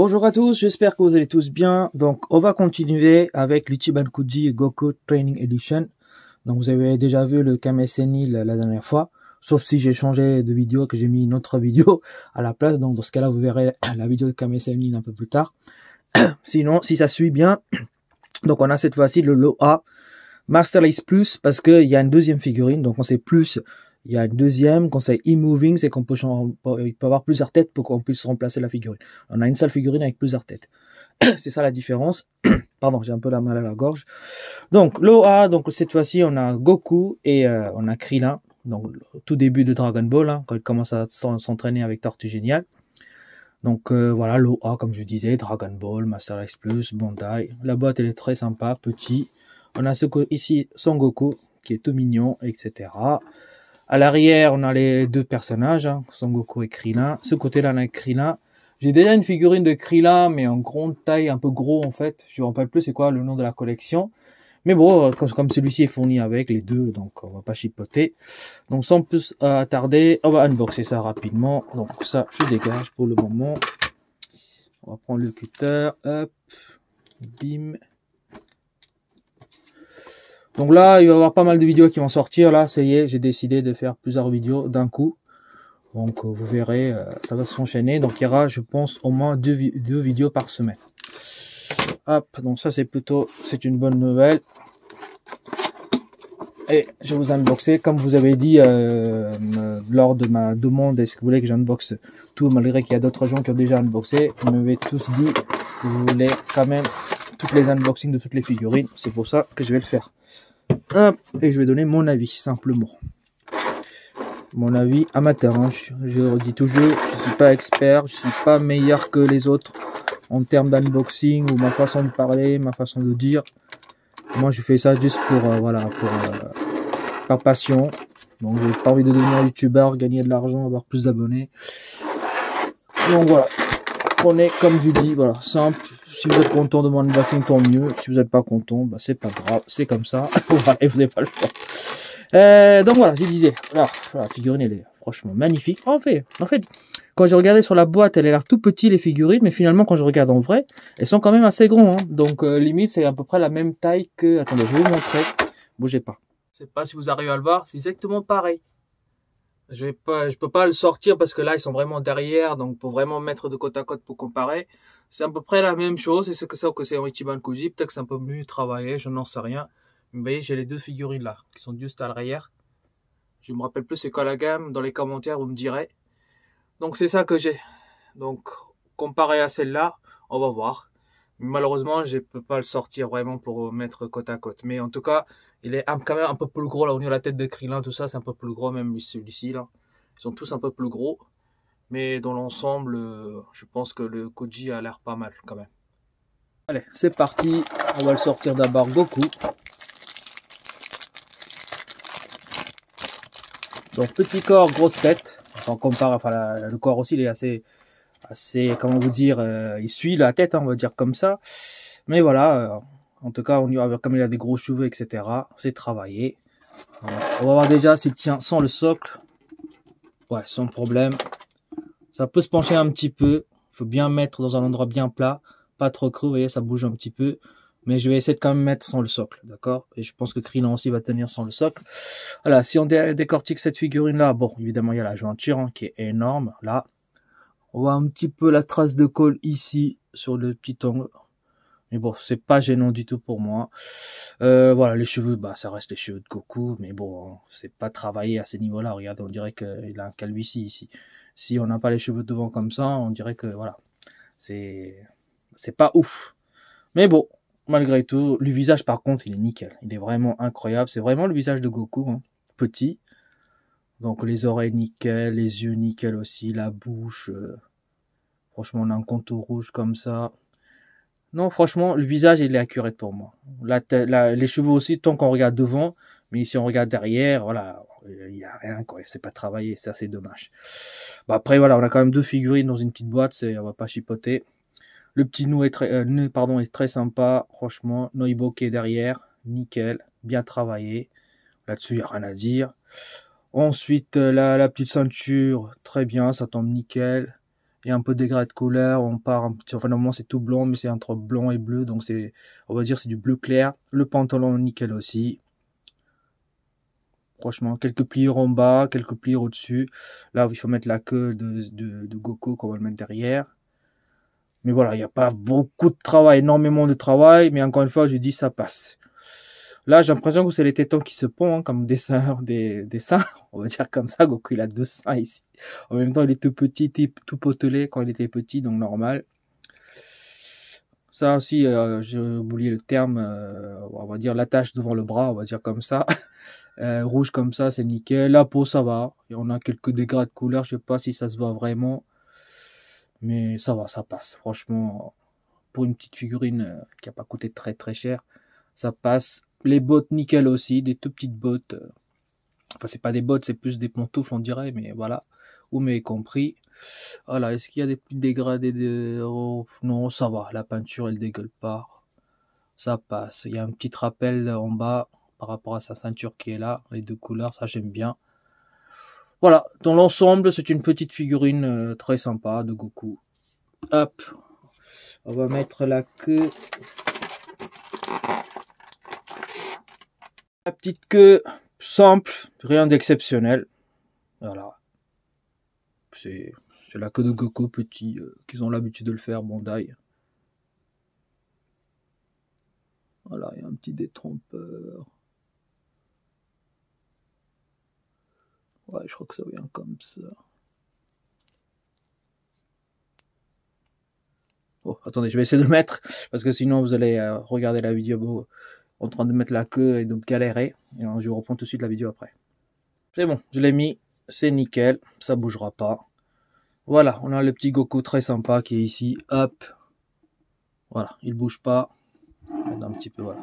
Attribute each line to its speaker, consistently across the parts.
Speaker 1: Bonjour à tous, j'espère que vous allez tous bien. Donc, on va continuer avec l'Ichiban Kuji Goku Training Edition. Donc, vous avez déjà vu le Kame Senil la dernière fois, sauf si j'ai changé de vidéo, que j'ai mis une autre vidéo à la place. Donc, dans ce cas-là, vous verrez la vidéo de Kame Senil un peu plus tard. Sinon, si ça suit bien, donc on a cette fois-ci le Loa Master Ace Plus, parce qu'il y a une deuxième figurine. Donc, on sait plus. Il y a une deuxième, quand c'est e-moving, c'est qu'on peut, il peut avoir plusieurs têtes pour qu'on puisse remplacer la figurine. On a une seule figurine avec plusieurs têtes. C'est ça la différence. Pardon, j'ai un peu la mal à la gorge. Donc, l'OA, donc cette fois-ci, on a Goku et on a Krillin. Donc, tout début de Dragon Ball, hein, quand il commence à s'entraîner avec Tortue Géniale. Donc, voilà, l'OA, comme je disais, Dragon Ball, Master Ace Plus, Bandai. La boîte, elle est très sympa, petit. On a ici Son Goku, qui est tout mignon, etc. À l'arrière, on a les deux personnages, hein, Son Goku et Krillin. Ce côté-là, on a Krillin. J'ai déjà une figurine de Krillin, mais en grande taille, un peu gros en fait. Je ne me rappelle plus c'est quoi le nom de la collection. Mais bon, comme celui-ci est fourni avec les deux, donc on va pas chipoter. Donc sans plus attarder, on va unboxer ça rapidement. Donc ça, je dégage pour le moment. On va prendre le cutter, hop, bim. Donc là, il va y avoir pas mal de vidéos qui vont sortir. Là, ça y est, j'ai décidé de faire plusieurs vidéos d'un coup. Donc vous verrez, ça va s'enchaîner. Donc il y aura, je pense, au moins deux vidéos par semaine. Hop, donc ça c'est une bonne nouvelle. Et je vais vous unboxer, comme vous avez dit lors de ma demande, est-ce que vous voulez que j'unboxe tout, malgré qu'il y a d'autres gens qui ont déjà unboxé. Vous m'avez tous dit que vous voulez quand même toutes les unboxings de toutes les figurines. C'est pour ça que je vais le faire. Hop, et je vais donner mon avis, simplement. Mon avis amateur, hein. Je redis toujours, je suis pas expert, je suis pas meilleur que les autres en termes d'unboxing ou ma façon de parler, ma façon de dire. Moi, je fais ça juste pour, voilà, par passion. Donc, j'ai pas envie de devenir youtubeur, gagner de l'argent, avoir plus d'abonnés. Donc voilà, prenez comme je dis, voilà, simple. Si vous êtes content de mon unboxing, tant mieux. Si vous n'êtes pas content, bah, c'est pas grave, c'est comme ça. Voilà, et vous n'avez pas le choix. Donc voilà, je disais, la figurine elle est franchement magnifique. En fait, quand j'ai regardé sur la boîte, elle a l'air tout petit les figurines, mais finalement quand je regarde en vrai, elles sont quand même assez grandes. Hein. Donc limite c'est à peu près la même taille que. Attendez, je vais vous montrer. Bougez pas. Je sais pas si vous arrivez à le voir, c'est exactement pareil. Je peux pas le sortir parce que là ils sont vraiment derrière, donc pour vraiment mettre de côte à côte pour comparer, c'est à peu près la même chose. Et c'est que ça que c'est en Ichiban Kuji, peut-être que c'est un peu mieux travaillé, je n'en sais rien. Vous voyez, j'ai les deux figurines là, qui sont juste à l'arrière. Je me rappelle plus c'est quoi la gamme, dans les commentaires vous me direz. Donc c'est ça que j'ai. Donc comparé à celle-là, on va voir. Malheureusement, je peux pas le sortir vraiment pour mettre côte à côte. Mais en tout cas, il est quand même un peu plus gros là. Au niveau de la tête de Krillin, tout ça, c'est un peu plus gros, même celui-ci là. Ils sont tous un peu plus gros. Mais dans l'ensemble, je pense que le Koji a l'air pas mal quand même. Allez, c'est parti. On va le sortir d'abord Goku. Donc petit corps, grosse tête. Enfin, on compare, enfin le corps aussi, il est assez, comment vous dire, il suit la tête, hein, on va dire comme ça. Mais voilà, en tout cas, comme il a des gros cheveux, etc., c'est travaillé. On va voir déjà s'il tient sans le socle. Ouais, sans problème. Ça peut se pencher un petit peu. Il faut bien mettre dans un endroit bien plat, pas trop creux. Vous voyez, ça bouge un petit peu. Mais je vais essayer de quand même mettre sans le socle, d'accord? Et je pense que Krillin aussi va tenir sans le socle. Voilà, si on décortique cette figurine-là, bon, évidemment, il y a la jointure hein, qui est énorme, là. On voit un petit peu la trace de colle ici, sur le petit angle. Mais bon, c'est pas gênant du tout pour moi. Voilà, les cheveux, bah ça reste les cheveux de Goku. Mais bon, c'est pas travaillé à ces niveaux-là. Regardez, on dirait qu'il a un calvitie ici. Si on n'a pas les cheveux devant comme ça, on dirait que, voilà, c'est pas ouf. Mais bon, malgré tout, le visage par contre, il est nickel. Il est vraiment incroyable. C'est vraiment le visage de Goku, hein, petit. Donc les oreilles nickel, les yeux nickel aussi, la bouche. Franchement, on a un contour rouge comme ça. Non, franchement, le visage, il est accurate pour moi. Les cheveux aussi, tant qu'on regarde devant. Mais si on regarde derrière, voilà, il n'y a rien, quoi. C'est pas travaillé, c'est assez dommage. Bah, après, voilà, on a quand même deux figurines dans une petite boîte. On va pas chipoter. Le petit nœud est très sympa. Franchement, Noibo qui est derrière. Nickel, bien travaillé. Là-dessus, il n'y a rien à dire. Ensuite, la petite ceinture, très bien, ça tombe nickel. Il y a un peu de dégradé de couleur, on part un petit, enfin normalement c'est tout blanc, mais c'est entre blanc et bleu, donc c'est, on va dire c'est du bleu clair. Le pantalon nickel aussi. Franchement, quelques pliures en bas, quelques pliures au-dessus. Là, il faut mettre la queue de Goku qu'on va le mettre derrière. Mais voilà, il n'y a pas beaucoup de travail, énormément de travail, mais encore une fois, je dis ça passe. Là, j'ai l'impression que c'est les tétons qui se pondent, hein, comme des seins, des seins, on va dire comme ça. Goku, il a 2 seins ici. En même temps, il est tout petit, tout potelé quand il était petit, donc normal. Ça aussi, j'ai oublié le terme, on va dire l'attache devant le bras, on va dire comme ça. Rouge comme ça, c'est nickel. La peau, ça va. Et on a quelques dégâts de couleur, je sais pas si ça se voit vraiment. Mais ça va, ça passe. Franchement, pour une petite figurine qui n'a pas coûté très très cher, ça passe. Les bottes nickel aussi, des tout petites bottes. Enfin, c'est pas des bottes, c'est plus des pantoufles, on dirait, mais voilà. Vous m'avez compris. Voilà, est-ce qu'il y a des petits dégradés de... Oh, non, ça va. La peinture, elle dégueule pas. Ça passe. Il y a un petit rappel en bas par rapport à sa ceinture qui est là. Les deux couleurs, ça j'aime bien. Voilà, dans l'ensemble, c'est une petite figurine très sympa de Goku. Hop, on va mettre la queue. La petite queue simple, rien d'exceptionnel. Voilà. C'est la queue de Goku petit, qu'ils ont l'habitude de le faire, Bandai. Voilà, il y a un petit détrompeur. Ouais, je crois que ça vient comme ça. Oh, attendez, je vais essayer de le mettre, parce que sinon vous allez regarder la vidéo en train de mettre la queue et de galérer. Et je vous reprends tout de suite la vidéo après. C'est bon, je l'ai mis, c'est nickel, ça bougera pas. Voilà, on a le petit Goku très sympa qui est ici, hop. Voilà, il bouge pas. Un petit peu, voilà,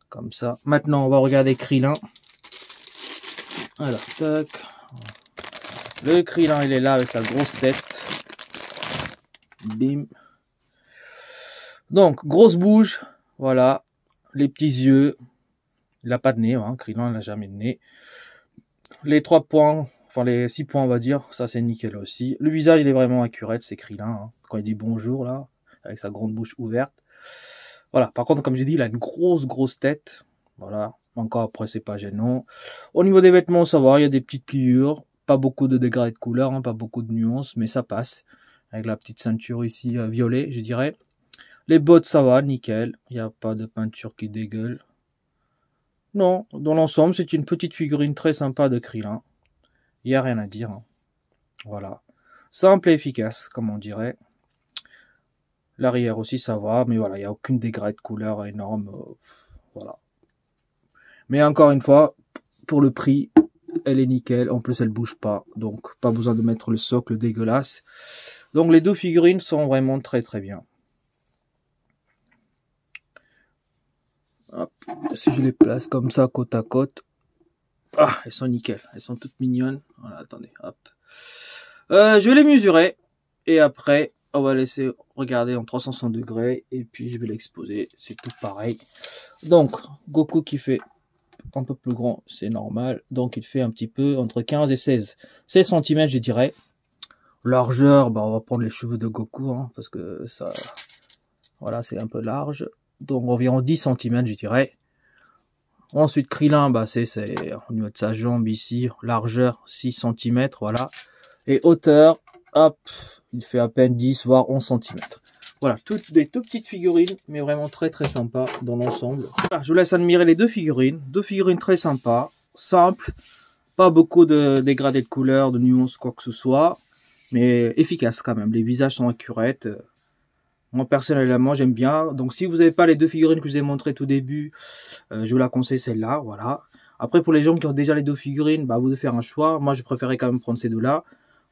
Speaker 1: comme ça. Maintenant, on va regarder Krillin. Voilà, tac. Le Krillin, il est là avec sa grosse tête. Bim. Donc, grosse bouche, voilà. Les petits yeux. Il n'a pas de nez, hein. Krillin, il n'a jamais de nez. Les 3 points, enfin les 6 points, on va dire, ça c'est nickel aussi. Le visage, il est vraiment accurate, c'est Krillin, hein. Quand il dit bonjour, là, avec sa grande bouche ouverte. Voilà, par contre, comme j'ai dit, il a une grosse tête. Voilà, encore après, c'est pas gênant. Au niveau des vêtements, ça va, il y a des petites pliures. Pas beaucoup de dégradés de couleur, hein, pas beaucoup de nuances, mais ça passe. Avec la petite ceinture ici, violet, je dirais. Les bottes, ça va, nickel. Il n'y a pas de peinture qui dégueule. Non, dans l'ensemble, c'est une petite figurine très sympa de Krillin. Il n'y a rien à dire, hein. Voilà. Simple et efficace, comme on dirait. L'arrière aussi, ça va, mais voilà, il n'y a aucune dégradé de couleur énorme. Voilà. Mais encore une fois, pour le prix, elle est nickel. En plus, elle bouge pas. Donc, pas besoin de mettre le socle dégueulasse. Donc, les deux figurines sont vraiment très bien. Hop, si je les place comme ça, côte à côte. Ah, elles sont nickel. Elles sont toutes mignonnes. Voilà, attendez, hop. Je vais les mesurer. Et après, on va laisser regarder en 360 degrés. Et puis, je vais l'exposer. C'est tout pareil. Donc, Goku qui fait un peu plus grand, c'est normal. Donc, il fait un petit peu entre 15 et 16 cm, je dirais. Largeur, bah, on va prendre les cheveux de Goku, hein, parce que ça, voilà, c'est un peu large. Donc, environ 10 cm, je dirais. Ensuite, Krillin, bah, c'est au niveau de sa jambe ici, largeur 6 cm, voilà. Et hauteur, hop, il fait à peine 10 voire 11 cm. Voilà, toutes des tout petites figurines, mais vraiment très sympa dans l'ensemble. Voilà, je vous laisse admirer les deux figurines très sympas, simples, pas beaucoup de dégradés de couleurs, de nuances, quoi que ce soit, mais efficaces quand même. Les visages sont accurats. Moi personnellement j'aime bien. Donc si vous n'avez pas les deux figurines que je vous ai montrées tout début, je vous la conseille celle-là, voilà. Après pour les gens qui ont déjà les deux figurines, bah vous de faire un choix. Moi je préférais quand même prendre ces deux-là,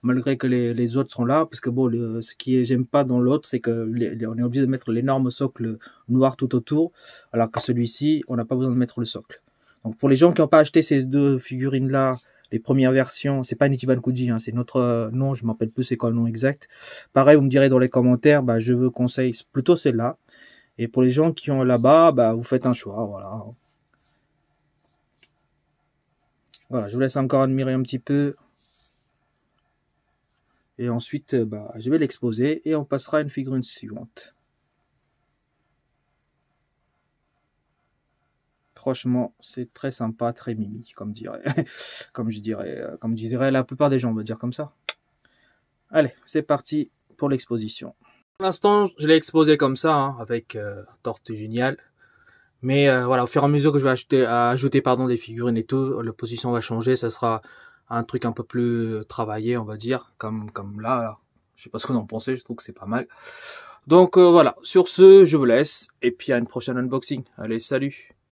Speaker 1: malgré que les autres sont là, parce que bon, ce qui j'aime pas dans l'autre, c'est que on est obligé de mettre l'énorme socle noir tout autour, alors que celui-ci, on n'a pas besoin de mettre le socle. Donc pour les gens qui n'ont pas acheté ces deux figurines-là, les premières versions, c'est pas Nichiban Kuji, hein, c'est notre nom, je ne m'appelle plus c'est quoi le nom exact. Pareil, vous me direz dans les commentaires, bah, je vous conseille plutôt celle-là. Et pour les gens qui ont là-bas, bah, vous faites un choix, voilà. Voilà, je vous laisse encore admirer un petit peu. Et ensuite, je vais l'exposer et on passera à une figurine suivante. Franchement, c'est très sympa, très mimi, comme dirait la plupart des gens, on va dire comme ça. Allez, c'est parti pour l'exposition. Pour l'instant, je l'ai exposé comme ça, hein, avec Tortue Géniale. Mais voilà, au fur et à mesure que je vais ajouter des figurines et tout, la position va changer, ça sera un truc un peu plus travaillé, on va dire, comme là. Je sais pas ce que vous en pensez, je trouve que c'est pas mal. Donc voilà, sur ce, je vous laisse, et puis à une prochaine unboxing. Allez, salut!